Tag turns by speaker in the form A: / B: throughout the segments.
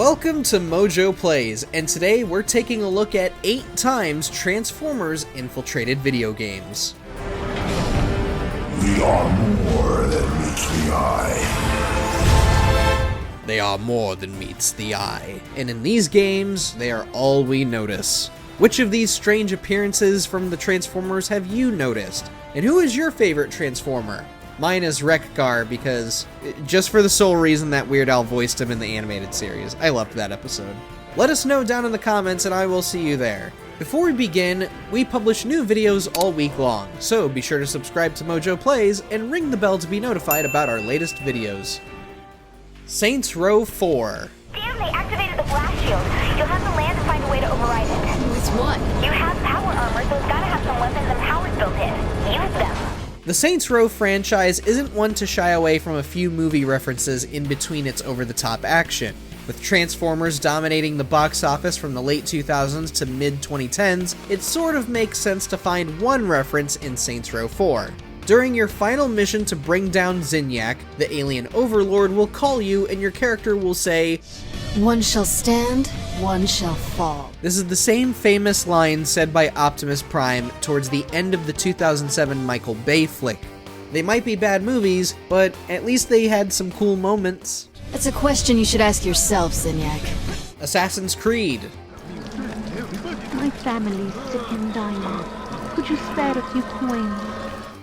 A: Welcome to MojoPlays, and today we're taking a look at 8 times Transformers infiltrated video games.
B: We are more than meets the eye.
A: They are more than meets the eye, and in these games, they are all we notice. Which of these strange appearances from the Transformers have you noticed? And who is your favorite Transformer? Mine is Wreck-Gar because, just for the sole reason that Weird Al voiced him in the animated series. I loved that episode. Let us know down in the comments and I will see you there. Before we begin, we publish new videos all week long, so be sure to subscribe to MojoPlays and ring the bell to be notified about our latest videos. Saints Row 4.
C: Damn, they activated the blast shield. You'll have to land to find a way to override it.
D: With what?
C: You have power armor, so it's gotta have some weapons and powers built in. Use them.
A: The Saints Row franchise isn't one to shy away from a few movie references in between its over-the-top action. With Transformers dominating the box office from the late 2000s to mid-2010s, it sort of makes sense to find one reference in Saints Row 4. During your final mission to bring down Zinyak, the alien overlord will call you and your character will say,
D: "One shall stand, one shall fall."
A: This is the same famous line said by Optimus Prime towards the end of the 2007 Michael Bay flick. They might be bad movies, but at least they had some cool moments.
D: That's a question you should ask yourself, Zinyak.
A: Assassin's Creed.
E: My family's sick and dying. Could you spare a few coins?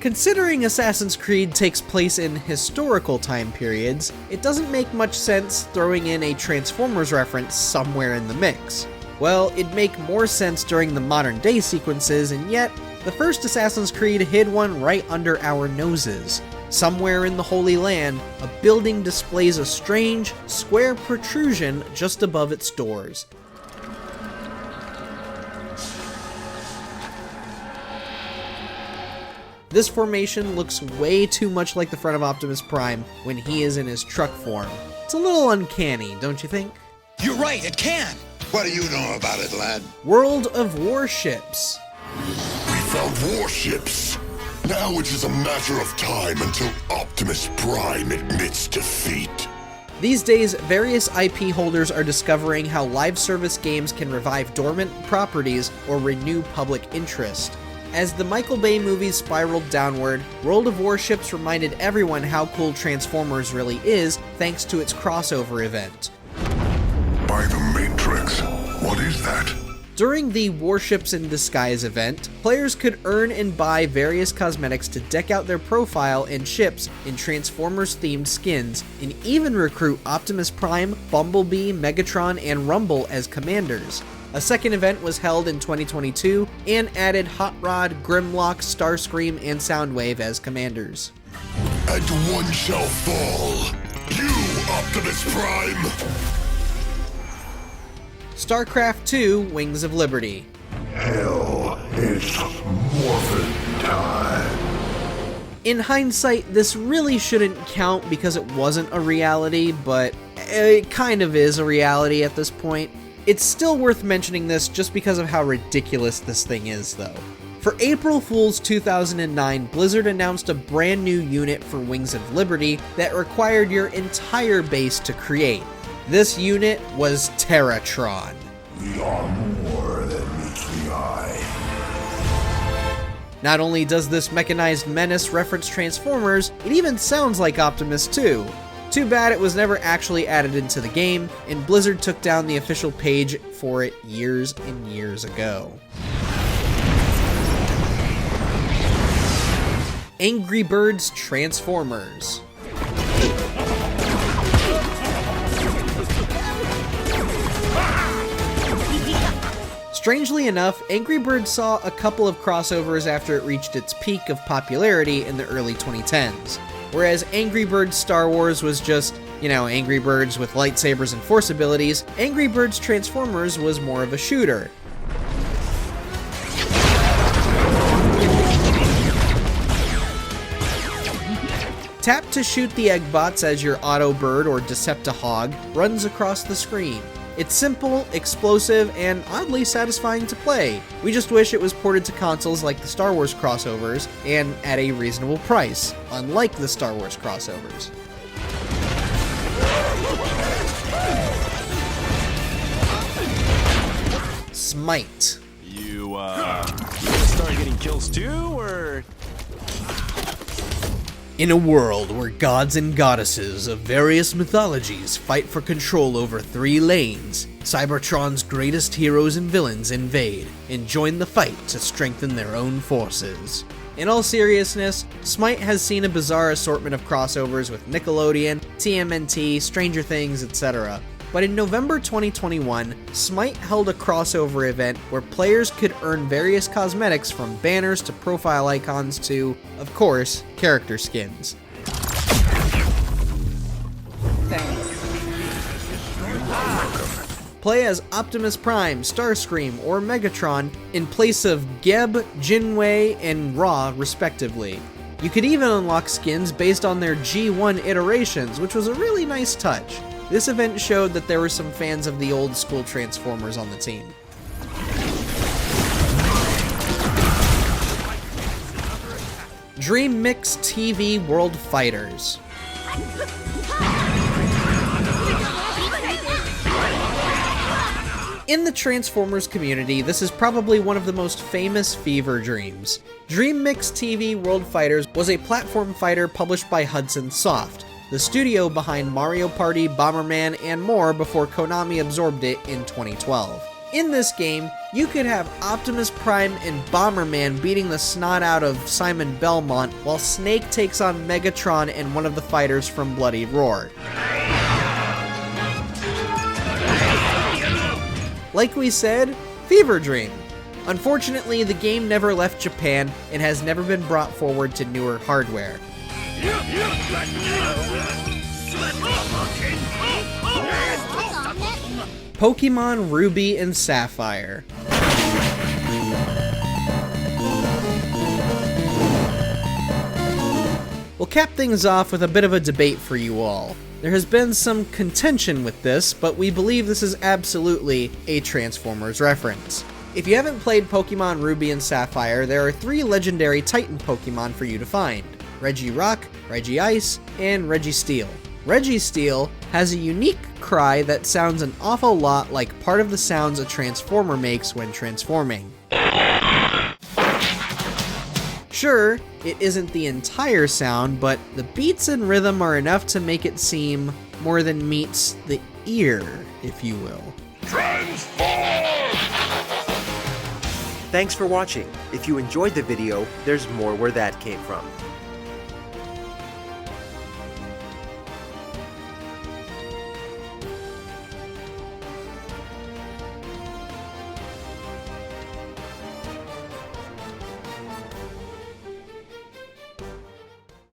A: Considering Assassin's Creed takes place in historical time periods, it doesn't make much sense throwing in a Transformers reference somewhere in the mix. Well, it'd make more sense during the modern day sequences, and yet, the first Assassin's Creed hid one right under our noses. Somewhere in the Holy Land, a building displays a strange, square protrusion just above its doors. This formation looks way too much like the front of Optimus Prime when he is in his truck form. It's a little uncanny, don't you think?
F: You're right, it can!
B: What do you know about it, lad?
A: World of Warships.
B: We found warships. Now it is a matter of time until Optimus Prime admits defeat.
A: These days, various IP holders are discovering how live service games can revive dormant properties or renew public interest. As the Michael Bay movies spiraled downward, World of Warships reminded everyone how cool Transformers really is thanks to its crossover event.
B: By the Matrix, what is that?
A: During the Warships in Disguise event, players could earn and buy various cosmetics to deck out their profile and ships in Transformers-themed skins, and even recruit Optimus Prime, Bumblebee, Megatron, and Rumble as commanders. A second event was held in 2022 and added Hot Rod, Grimlock, Starscream, and Soundwave as commanders.
B: And one shall fall. You, Optimus Prime!
A: StarCraft II: Wings of Liberty.
B: Hell, it's morphin' time.
A: In hindsight, this really shouldn't count because it wasn't a reality, but it kind of is a reality at this point. It's still worth mentioning this just because of how ridiculous this thing is, though. For April Fool's 2009, Blizzard announced a brand new unit for Wings of Liberty that required your entire base to create. This unit was Terratron.
B: We are more than meets the eye.
A: Not only does this mechanized menace reference Transformers, it even sounds like Optimus too. Too bad it was never actually added into the game, and Blizzard took down the official page for it years and years ago. Angry Birds Transformers. Strangely enough, Angry Birds saw a couple of crossovers after it reached its peak of popularity in the early 2010s. Whereas Angry Birds Star Wars was just, Angry Birds with lightsabers and force abilities, Angry Birds Transformers was more of a shooter. Tap to shoot the Eggbots as your Autobird or Decepticon runs across the screen. It's simple, explosive, and oddly satisfying to play. We just wish it was ported to consoles like the Star Wars crossovers, and at a reasonable price, unlike the Star Wars crossovers. Smite.
F: You gonna start getting kills too, or?
A: In a world where gods and goddesses of various mythologies fight for control over 3 lanes, Cybertron's greatest heroes and villains invade and join the fight to strengthen their own forces. In all seriousness, Smite has seen a bizarre assortment of crossovers with Nickelodeon, TMNT, Stranger Things, etc. But in November 2021, Smite held a crossover event where players could earn various cosmetics from banners to profile icons to, of course, character skins. Play as Optimus Prime, Starscream, or Megatron in place of Geb, Jinwei, and Ra, respectively. You could even unlock skins based on their G1 iterations, which was a really nice touch. This event showed that there were some fans of the old school Transformers on the team. Dream Mix TV World Fighters. In the Transformers community, this is probably one of the most famous fever dreams. Dream Mix TV World Fighters was a platform fighter published by Hudson Soft, the studio behind Mario Party, Bomberman, and more before Konami absorbed it in 2012. In this game, you could have Optimus Prime and Bomberman beating the snot out of Simon Belmont, while Snake takes on Megatron and one of the fighters from Bloody Roar. Like we said, fever dream. Unfortunately, the game never left Japan and has never been brought forward to newer hardware. Pokémon Ruby and Sapphire. We'll cap things off with a bit of a debate for you all. There has been some contention with this, but we believe this is absolutely a Transformers reference. If you haven't played Pokémon Ruby and Sapphire, there are 3 legendary Titan Pokémon for you to find: Regirock, Regice, and Registeel. Registeel has a unique cry that sounds an awful lot like part of the sounds a Transformer makes when transforming. Sure, it isn't the entire sound, but the beats and rhythm are enough to make it seem more than meets the ear, if you will.
B: Transform!
G: Thanks for watching. If you enjoyed the video, there's more where that came from.